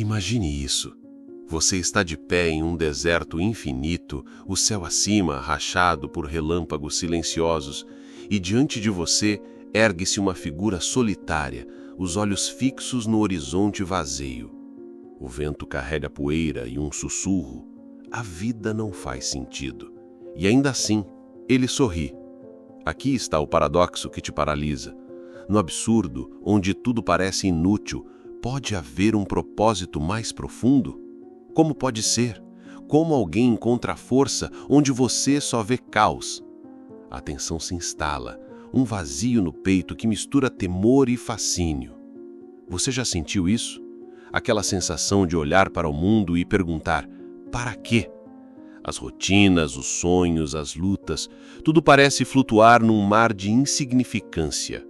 Imagine isso. Você está de pé em um deserto infinito, o céu acima rachado por relâmpagos silenciosos, e diante de você ergue-se uma figura solitária, os olhos fixos no horizonte vazio. O vento carrega poeira e um sussurro. A vida não faz sentido. E ainda assim, ele sorri. Aqui está o paradoxo que te paralisa. No absurdo, onde tudo parece inútil, pode haver um propósito mais profundo? Como pode ser? Como alguém encontra força onde você só vê caos? A tensão se instala, um vazio no peito que mistura temor e fascínio. Você já sentiu isso? Aquela sensação de olhar para o mundo e perguntar: para quê? As rotinas, os sonhos, as lutas, tudo parece flutuar num mar de insignificância.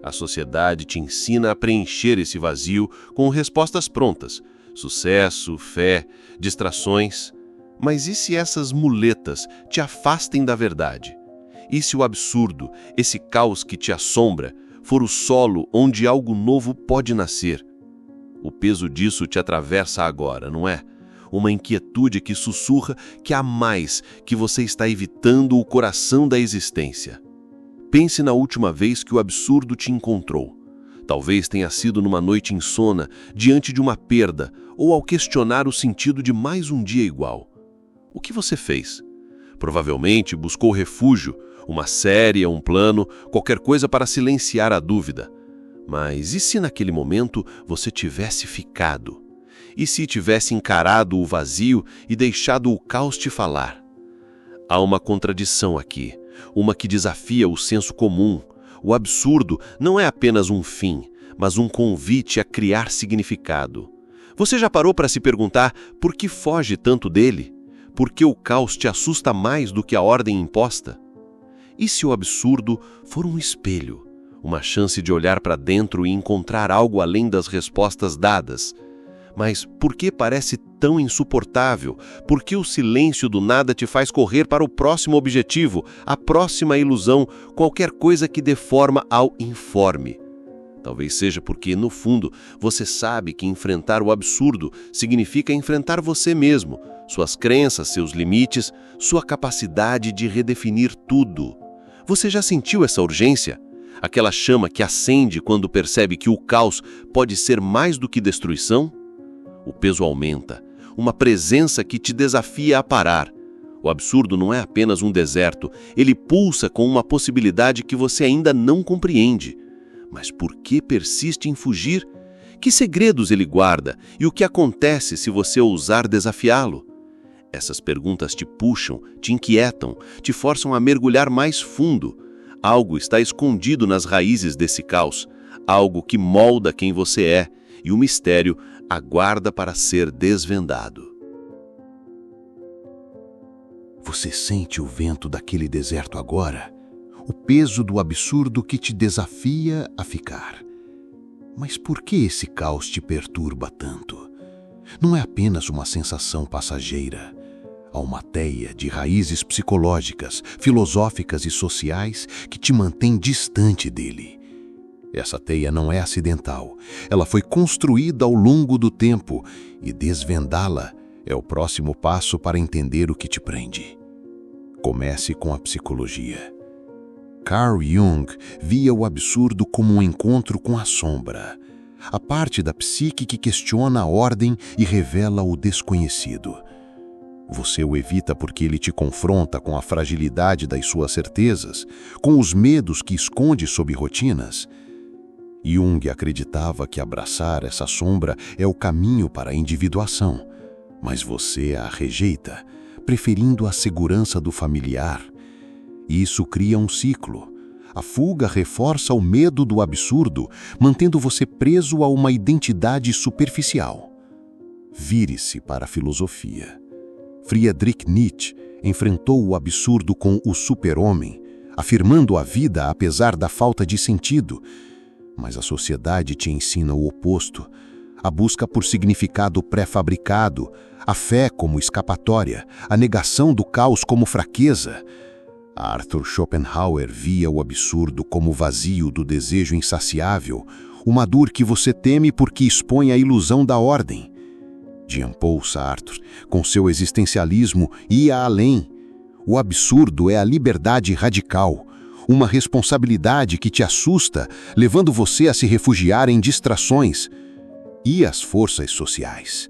A sociedade te ensina a preencher esse vazio com respostas prontas: sucesso, fé, distrações. Mas e se essas muletas te afastem da verdade? E se o absurdo, esse caos que te assombra, for o solo onde algo novo pode nascer? O peso disso te atravessa agora, não é? Uma inquietude que sussurra que há mais, que você está evitando o coração da existência. Pense na última vez que o absurdo te encontrou. Talvez tenha sido numa noite insona, diante de uma perda, ou ao questionar o sentido de mais um dia igual. O que você fez? Provavelmente buscou refúgio, uma série, um plano, qualquer coisa para silenciar a dúvida. Mas e se naquele momento você tivesse ficado? E se tivesse encarado o vazio e deixado o caos te falar? Há uma contradição aqui, uma que desafia o senso comum. O absurdo não é apenas um fim, mas um convite a criar significado. Você já parou para se perguntar por que foge tanto dele? Por que o caos te assusta mais do que a ordem imposta? E se o absurdo for um espelho, uma chance de olhar para dentro e encontrar algo além das respostas dadas? Mas por que parece tão insuportável? Por que o silêncio do nada te faz correr para o próximo objetivo, a próxima ilusão, qualquer coisa que dê forma ao informe? Talvez seja porque, no fundo, você sabe que enfrentar o absurdo significa enfrentar você mesmo, suas crenças, seus limites, sua capacidade de redefinir tudo. Você já sentiu essa urgência? Aquela chama que acende quando percebe que o caos pode ser mais do que destruição? O peso aumenta, uma presença que te desafia a parar. O absurdo não é apenas um deserto, ele pulsa com uma possibilidade que você ainda não compreende. Mas por que persiste em fugir? Que segredos ele guarda e o que acontece se você ousar desafiá-lo? Essas perguntas te puxam, te inquietam, te forçam a mergulhar mais fundo. Algo está escondido nas raízes desse caos, algo que molda quem você é, e o mistério aguarda para ser desvendado. Você sente o vento daquele deserto agora? O peso do absurdo que te desafia a ficar. Mas por que esse caos te perturba tanto? Não é apenas uma sensação passageira. Há uma teia de raízes psicológicas, filosóficas e sociais que te mantém distante dele. Essa teia não é acidental. Ela foi construída ao longo do tempo e desvendá-la é o próximo passo para entender o que te prende. Comece com a psicologia. Carl Jung via o absurdo como um encontro com a sombra, a parte da psique que questiona a ordem e revela o desconhecido. Você o evita porque ele te confronta com a fragilidade das suas certezas, com os medos que esconde sob rotinas. Jung acreditava que abraçar essa sombra é o caminho para a individuação, mas você a rejeita, preferindo a segurança do familiar. Isso cria um ciclo. A fuga reforça o medo do absurdo, mantendo você preso a uma identidade superficial. Vire-se para a filosofia. Friedrich Nietzsche enfrentou o absurdo com o super-homem, afirmando a vida apesar da falta de sentido. Mas a sociedade te ensina o oposto. A busca por significado pré-fabricado, a fé como escapatória, a negação do caos como fraqueza. Arthur Schopenhauer via o absurdo como o vazio do desejo insaciável, uma dor que você teme porque expõe a ilusão da ordem. Jean-Paul Sartre, com seu existencialismo, ia além. O absurdo é a liberdade radical, uma responsabilidade que te assusta, levando você a se refugiar em distrações. E as forças sociais?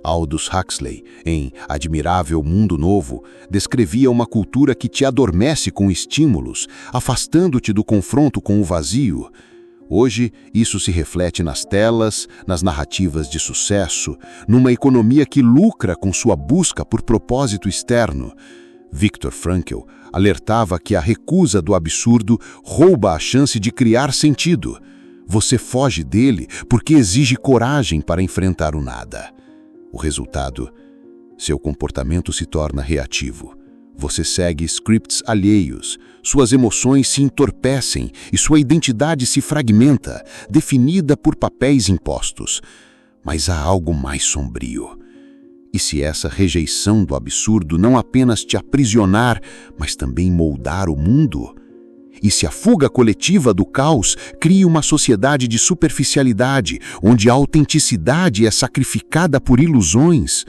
Aldous Huxley, em Admirável Mundo Novo, descrevia uma cultura que te adormece com estímulos, afastando-te do confronto com o vazio. Hoje, isso se reflete nas telas, nas narrativas de sucesso, numa economia que lucra com sua busca por propósito externo. Viktor Frankl alertava que a recusa do absurdo rouba a chance de criar sentido. Você foge dele porque exige coragem para enfrentar o nada. O resultado? Seu comportamento se torna reativo. Você segue scripts alheios, suas emoções se entorpecem e sua identidade se fragmenta, definida por papéis impostos. Mas há algo mais sombrio. E se essa rejeição do absurdo não apenas te aprisionar, mas também moldar o mundo? E se a fuga coletiva do caos cria uma sociedade de superficialidade, onde a autenticidade é sacrificada por ilusões?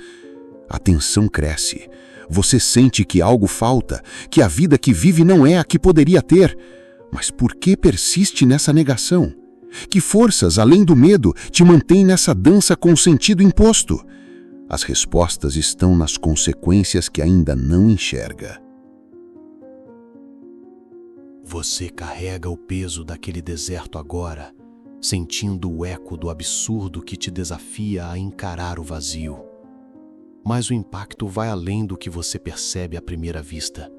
A tensão cresce. Você sente que algo falta, que a vida que vive não é a que poderia ter. Mas por que persiste nessa negação? Que forças, além do medo, te mantêm nessa dança com o sentido imposto? As respostas estão nas consequências que ainda não enxerga. Você carrega o peso daquele deserto agora, sentindo o eco do absurdo que te desafia a encarar o vazio. Mas o impacto vai além do que você percebe à primeira vista.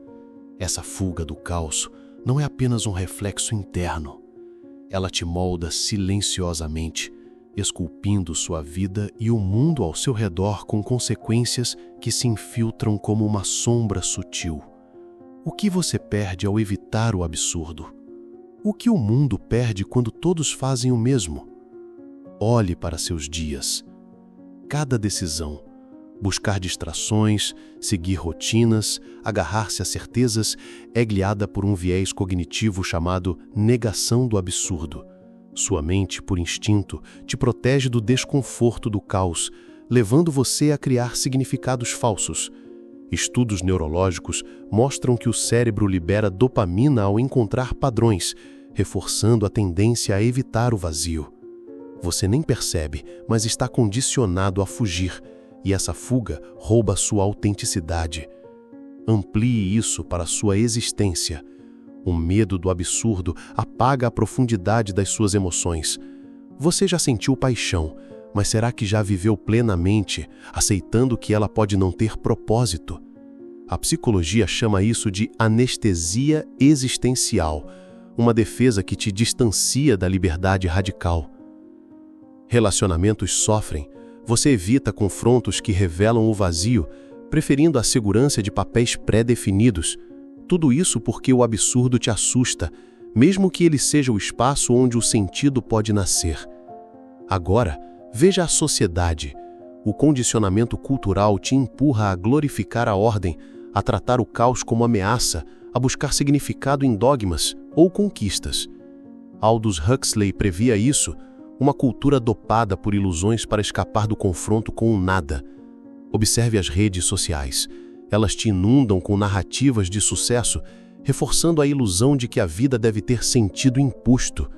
Essa fuga do caos não é apenas um reflexo interno. Ela te molda silenciosamente, esculpindo sua vida e o mundo ao seu redor com consequências que se infiltram como uma sombra sutil. O que você perde ao evitar o absurdo? O que o mundo perde quando todos fazem o mesmo? Olhe para seus dias. Cada decisão, buscar distrações, seguir rotinas, agarrar-se a certezas, é guiada por um viés cognitivo chamado negação do absurdo. Sua mente, por instinto, te protege do desconforto do caos, levando você a criar significados falsos. Estudos neurológicos mostram que o cérebro libera dopamina ao encontrar padrões, reforçando a tendência a evitar o vazio. Você nem percebe, mas está condicionado a fugir, e essa fuga rouba sua autenticidade. Amplie isso para sua existência. O medo do absurdo apaga a profundidade das suas emoções. Você já sentiu paixão, mas será que já viveu plenamente, aceitando que ela pode não ter propósito? A psicologia chama isso de anestesia existencial, uma defesa que te distancia da liberdade radical. Relacionamentos sofrem. Você evita confrontos que revelam o vazio, preferindo a segurança de papéis pré-definidos. Tudo isso porque o absurdo te assusta, mesmo que ele seja o espaço onde o sentido pode nascer. Agora, veja a sociedade. O condicionamento cultural te empurra a glorificar a ordem, a tratar o caos como ameaça, a buscar significado em dogmas ou conquistas. Aldous Huxley previa isso, uma cultura dopada por ilusões para escapar do confronto com o nada. Observe as redes sociais. Elas te inundam com narrativas de sucesso, reforçando a ilusão de que a vida deve ter sentido imposto.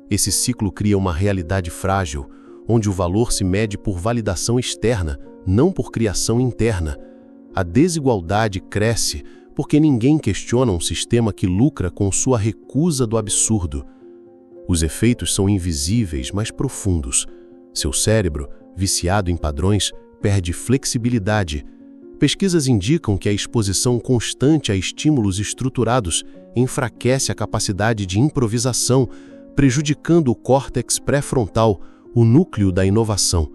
Esse ciclo cria uma realidade frágil, onde o valor se mede por validação externa, não por criação interna. A desigualdade cresce porque ninguém questiona um sistema que lucra com sua recusa do absurdo. Os efeitos são invisíveis, mas profundos. Seu cérebro, viciado em padrões, perde flexibilidade. Pesquisas indicam que a exposição constante a estímulos estruturados enfraquece a capacidade de improvisação, prejudicando o córtex pré-frontal, o núcleo da inovação.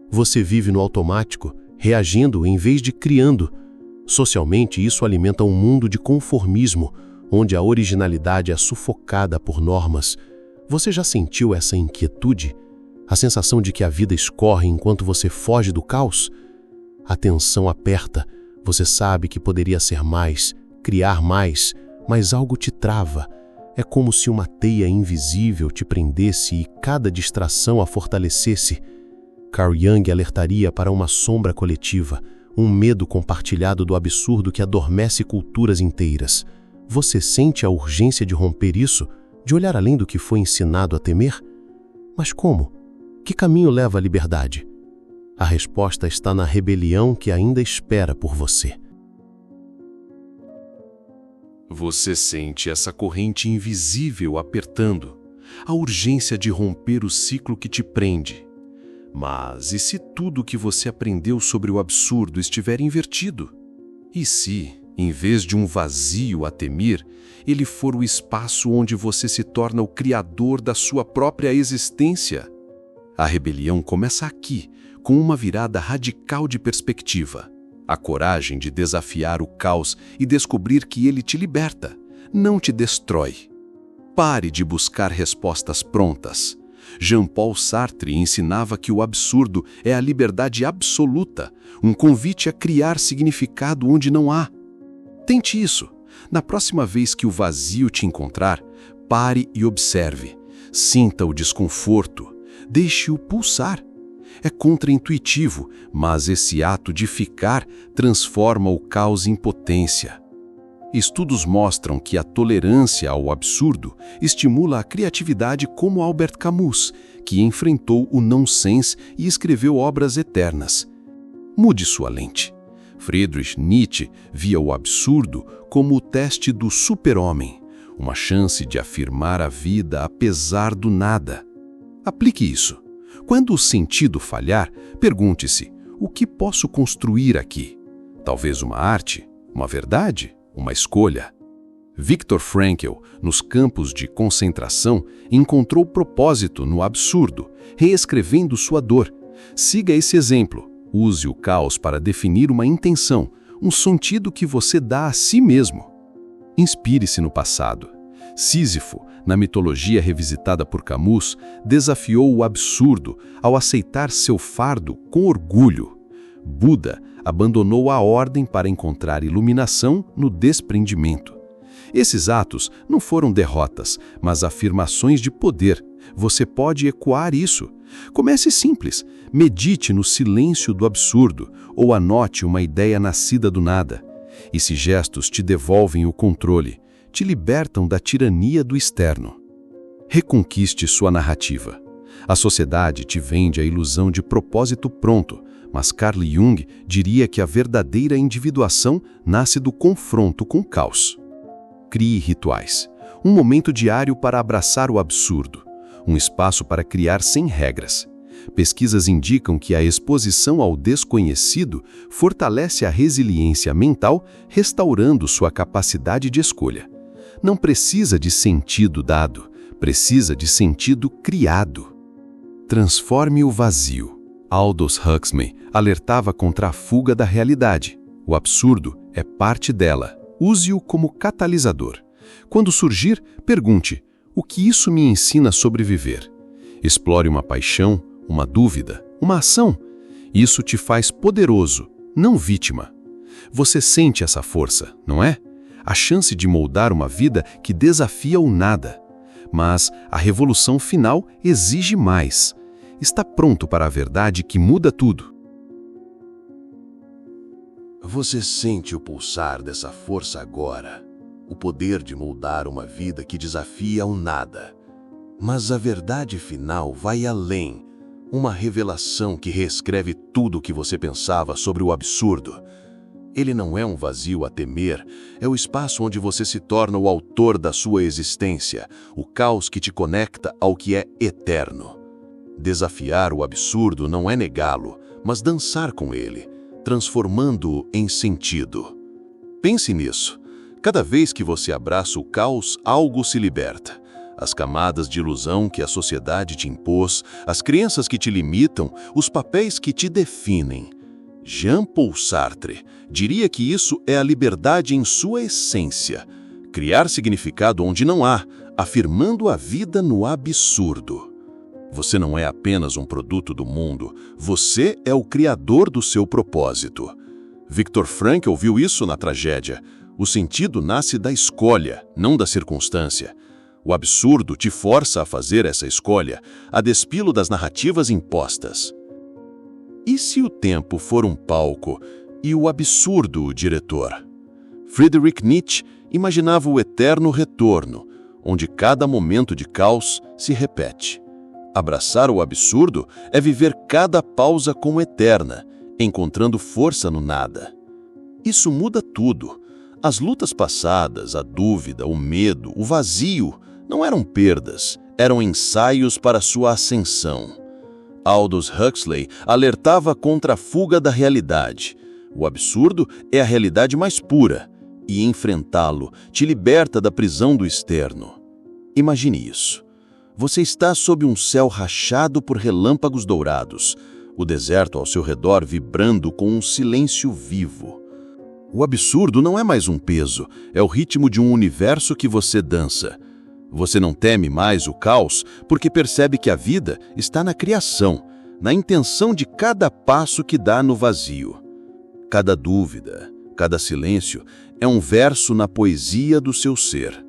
Você vive no automático, reagindo em vez de criando. Socialmente, isso alimenta um mundo de conformismo, onde a originalidade é sufocada por normas. Você já sentiu essa inquietude? A sensação de que a vida escorre enquanto você foge do caos? A tensão aperta, você sabe que poderia ser mais, criar mais, mas algo te trava. É como se uma teia invisível te prendesse e cada distração a fortalecesse. Carl Jung alertaria para uma sombra coletiva, um medo compartilhado do absurdo que adormece culturas inteiras. Você sente a urgência de romper isso, de olhar além do que foi ensinado a temer? Mas como? Que caminho leva à liberdade? A resposta está na rebelião que ainda espera por você. Você sente essa corrente invisível apertando, a urgência de romper o ciclo que te prende. Mas e se tudo o que você aprendeu sobre o absurdo estiver invertido? E se, em vez de um vazio a temer, ele for o espaço onde você se torna o criador da sua própria existência? A rebelião começa aqui, com uma virada radical de perspectiva. A coragem de desafiar o caos e descobrir que ele te liberta, não te destrói. Pare de buscar respostas prontas. Jean-Paul Sartre ensinava que o absurdo é a liberdade absoluta, um convite a criar significado onde não há. Tente isso. Na próxima vez que o vazio te encontrar, pare e observe. Sinta o desconforto. Deixe-o pulsar. É contraintuitivo, mas esse ato de ficar transforma o caos em potência. Estudos mostram que a tolerância ao absurdo estimula a criatividade, como Albert Camus, que enfrentou o nonsense e escreveu obras eternas. Mude sua lente. Friedrich Nietzsche via o absurdo como o teste do super-homem, uma chance de afirmar a vida apesar do nada. Aplique isso. Quando o sentido falhar, pergunte-se: o que posso construir aqui? Talvez uma arte, uma verdade, uma escolha. Viktor Frankl, nos campos de concentração, encontrou propósito no absurdo, reescrevendo sua dor. Siga esse exemplo. Use o caos para definir uma intenção, um sentido que você dá a si mesmo. Inspire-se no passado. Sísifo, na mitologia revisitada por Camus, desafiou o absurdo ao aceitar seu fardo com orgulho. Buda abandonou a ordem para encontrar iluminação no desprendimento. Esses atos não foram derrotas, mas afirmações de poder. Você pode ecoar isso. Comece simples. Medite no silêncio do absurdo ou anote uma ideia nascida do nada. Esses gestos te devolvem o controle, te libertam da tirania do externo. Reconquiste sua narrativa. A sociedade te vende a ilusão de propósito pronto, mas Carl Jung diria que a verdadeira individuação nasce do confronto com o caos. Crie rituais. Um momento diário para abraçar o absurdo. Um espaço para criar sem regras. Pesquisas indicam que a exposição ao desconhecido fortalece a resiliência mental, restaurando sua capacidade de escolha. Não precisa de sentido dado, precisa de sentido criado. Transforme o vazio. Aldous Huxley alertava contra a fuga da realidade. O absurdo é parte dela. Use-o como catalisador. Quando surgir, pergunte: o que isso me ensina sobre viver? Explore uma paixão, uma dúvida, uma ação. Isso te faz poderoso, não vítima. Você sente essa força, não é? A chance de moldar uma vida que desafia o nada. Mas a revolução final exige mais. Está pronto para a verdade que muda tudo. Você sente o pulsar dessa força agora, o poder de moldar uma vida que desafia o nada. Mas a verdade final vai além, uma revelação que reescreve tudo o que você pensava sobre o absurdo. Ele não é um vazio a temer, é o espaço onde você se torna o autor da sua existência, o caos que te conecta ao que é eterno. Desafiar o absurdo não é negá-lo, mas dançar com ele, transformando-o em sentido. Pense nisso. Cada vez que você abraça o caos, algo se liberta. As camadas de ilusão que a sociedade te impôs, as crenças que te limitam, os papéis que te definem. Jean-Paul Sartre diria que isso é a liberdade em sua essência. Criar significado onde não há, afirmando a vida no absurdo. Você não é apenas um produto do mundo, você é o criador do seu propósito. Viktor Frankl viu isso na tragédia. O sentido nasce da escolha, não da circunstância. O absurdo te força a fazer essa escolha, a despilo das narrativas impostas. E se o tempo for um palco e o absurdo o diretor? Friedrich Nietzsche imaginava o eterno retorno, onde cada momento de caos se repete. Abraçar o absurdo é viver cada pausa como eterna, encontrando força no nada. Isso muda tudo. As lutas passadas, a dúvida, o medo, o vazio, não eram perdas, eram ensaios para sua ascensão. Aldous Huxley alertava contra a fuga da realidade. O absurdo é a realidade mais pura, e enfrentá-lo te liberta da prisão do externo. Imagine isso. Você está sob um céu rachado por relâmpagos dourados, o deserto ao seu redor vibrando com um silêncio vivo. O absurdo não é mais um peso, é o ritmo de um universo que você dança. Você não teme mais o caos porque percebe que a vida está na criação, na intenção de cada passo que dá no vazio. Cada dúvida, cada silêncio é um verso na poesia do seu ser.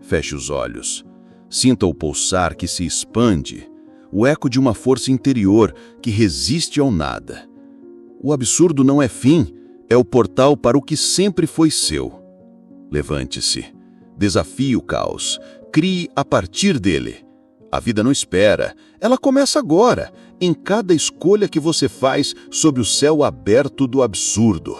Feche os olhos. Sinta o pulsar que se expande, o eco de uma força interior que resiste ao nada. O absurdo não é fim, é o portal para o que sempre foi seu. Levante-se, desafie o caos, crie a partir dele. A vida não espera, ela começa agora, em cada escolha que você faz sob o céu aberto do absurdo.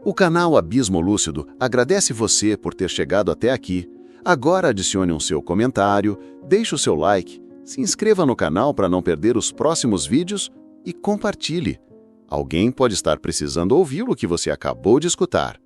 O canal Abismo Lúcido agradece você por ter chegado até aqui. Agora adicione um seu comentário, deixe o seu like, se inscreva no canal para não perder os próximos vídeos e compartilhe. Alguém pode estar precisando ouvir o que você acabou de escutar.